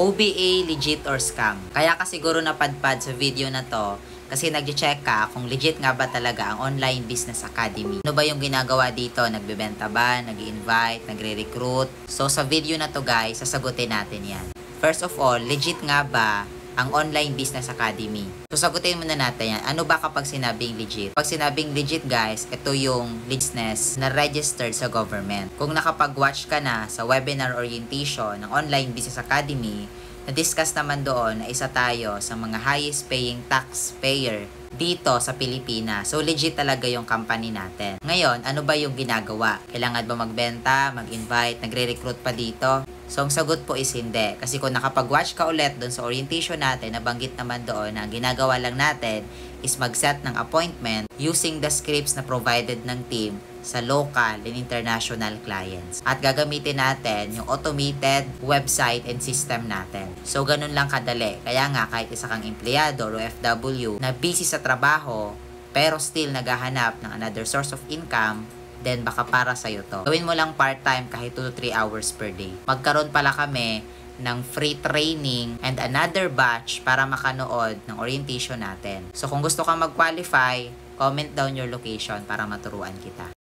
OBA, legit or scam? Kaya ka siguro napadpad sa video na to kasi nag-check ka kung legit nga ba talaga ang Online Business Academy. Ano ba yung ginagawa dito? Nagbebenta ba? Nag-invite? Nagre-recruit? So sa video na to guys, sasagutin natin yan. First of all, legit nga ba ang Online Business Academy? So sagutin muna natin yan. Ano ba kapag sinabing legit? Pag sinabing legit guys, ito yung business na registered sa government. Kung nakapag-watch ka na sa webinar orientation ng Online Business Academy, na-discuss naman doon na isa tayo sa mga highest paying taxpayer dito sa Pilipinas. So legit talaga yung company natin. Ngayon, ano ba yung ginagawa? Kailangan ba magbenta, mag-invite, nagre-recruit pa dito? So ang sagot po is hindi. Kasi kung nakapag-watch ka ulit doon sa orientation natin, nabanggit naman doon na ang ginagawa lang natin is mag-set ng appointment using the scripts na provided ng team sa local and international clients. At gagamitin natin yung automated website and system natin. So, ganun lang kadali. Kaya nga, kahit isa kang empleyado o OFW na busy sa trabaho, pero still naghahanap ng another source of income, then baka para sa'yo to. Gawin mo lang part-time kahit 2 to 3 hours per day. Magkaroon pala kami ng free training and another batch para makanood ng orientation natin. So, kung gusto kang mag-qualify, comment down your location para maturuan kita.